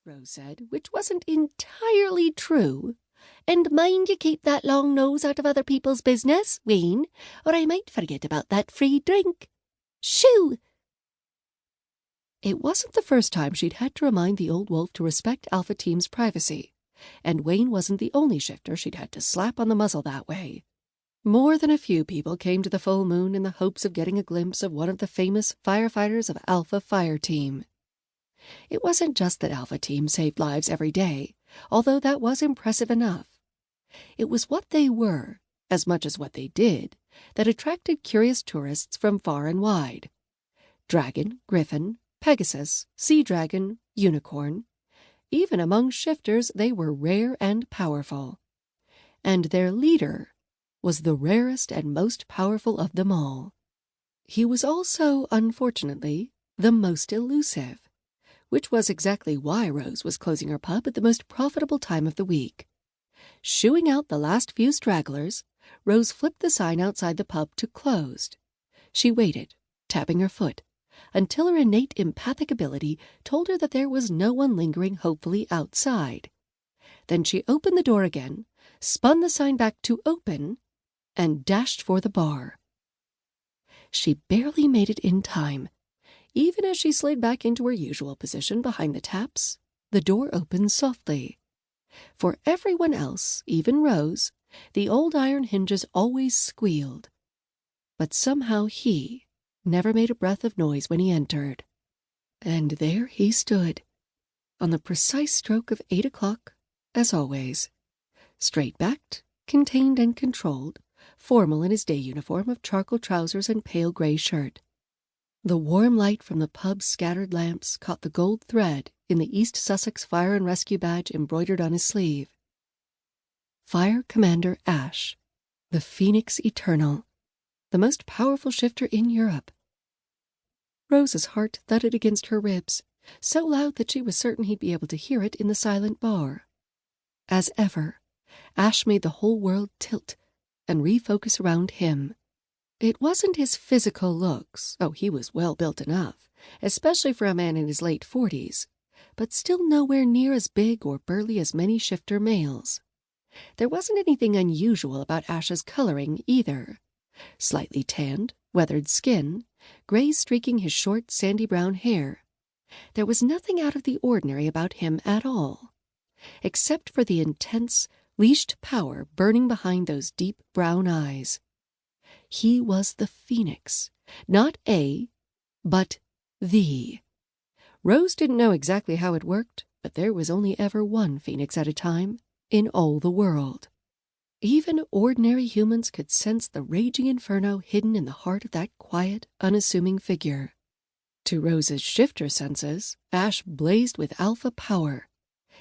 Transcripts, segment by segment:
Rose said, which wasn't entirely true. "And mind you keep that long nose out of other people's business, Wayne, or I might forget about that free drink. Shoo!" It wasn't the first time she'd had to remind the old wolf to respect Alpha Team's privacy, and Wayne wasn't the only shifter she'd had to slap on the muzzle that way. More than a few people came to the full moon in the hopes of getting a glimpse of one of the famous firefighters of Alpha Fire Team. It wasn't just that Alpha Team saved lives every day, although that was impressive enough. It was what they were, as much as what they did, that attracted curious tourists from far and wide. Dragon, Griffin, Pegasus, Sea Dragon, Unicorn. Even among shifters they were rare and powerful. And their leader was the rarest and most powerful of them all. He was also, unfortunately, the most elusive, which was exactly why Rose was closing her pub at the most profitable time of the week. Shooing out the last few stragglers, Rose flipped the sign outside the pub to closed. She waited, tapping her foot, until her innate empathic ability told her that there was no one lingering hopefully outside. Then she opened the door again, spun the sign back to open, and dashed for the bar. She barely made it in time. Even as she slid back into her usual position behind the taps, the door opened softly. For everyone else, even Rose, the old iron hinges always squealed. But somehow he never made a breath of noise when he entered. And there he stood, on the precise stroke of 8 o'clock, as always. Straight-backed, contained and controlled, formal in his day uniform of charcoal trousers and pale gray shirt. The warm light from the pub's scattered lamps caught the gold thread in the East Sussex Fire and Rescue badge embroidered on his sleeve. Fire Commander Ash, the Phoenix Eternal, the most powerful shifter in Europe. Rose's heart thudded against her ribs, so loud that she was certain he'd be able to hear it in the silent bar. As ever, Ash made the whole world tilt and refocus around him. It wasn't his physical looks. Oh, he was well built enough, especially for a man in his late 40s, but still nowhere near as big or burly as many shifter males. There wasn't anything unusual about Ash's coloring either. Slightly tanned, weathered skin, gray streaking his short, sandy brown hair. There was nothing out of the ordinary about him at all, except for the intense, leashed power burning behind those deep brown eyes. He was the Phoenix, not a, but the. Rose didn't know exactly how it worked, but there was only ever one Phoenix at a time in all the world. Even ordinary humans could sense the raging inferno hidden in the heart of that quiet, unassuming figure. To Rose's shifter senses, Ash blazed with alpha power.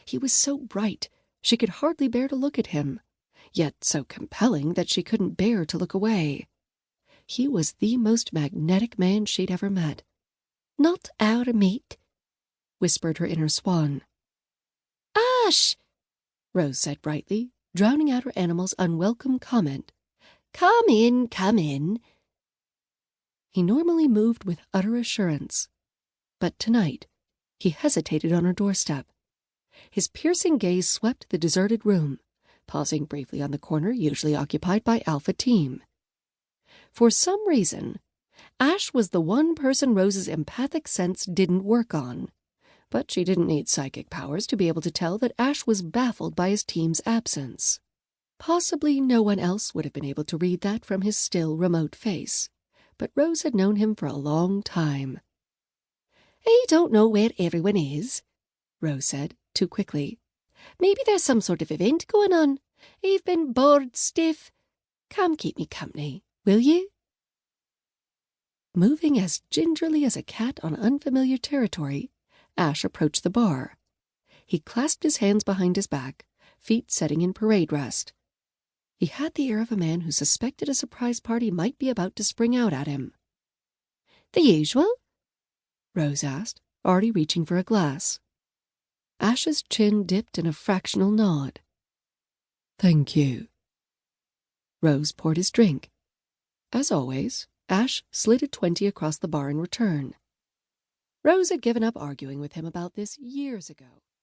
He was so bright, she could hardly bear to look at him, yet so compelling that she couldn't bear to look away. He was the most magnetic man she'd ever met. "Not our mate," whispered her inner Swan. "Ash!" Rose said brightly, drowning out her animal's unwelcome comment. "Come in, come in." He normally moved with utter assurance, but tonight he hesitated on her doorstep. His piercing gaze swept the deserted room, pausing briefly on the corner usually occupied by Alpha Team. For some reason, Ash was the one person Rose's empathic sense didn't work on, but she didn't need psychic powers to be able to tell that Ash was baffled by his team's absence. Possibly no one else would have been able to read that from his still, remote face, but Rose had known him for a long time. "I don't know where everyone is," Rose said, too quickly. "Maybe there's some sort of event going on. I've been bored stiff. Come keep me company, will you?" Moving as gingerly as a cat on unfamiliar territory, Ash approached the bar. He clasped his hands behind his back, feet setting in parade rest. He had the air of a man who suspected a surprise party might be about to spring out at him. "The usual?" Rose asked, already reaching for a glass. Ash's chin dipped in a fractional nod. "Thank you." Rose poured his drink. As always, Ash slid a 20 across the bar in return. Rose had given up arguing with him about this years ago.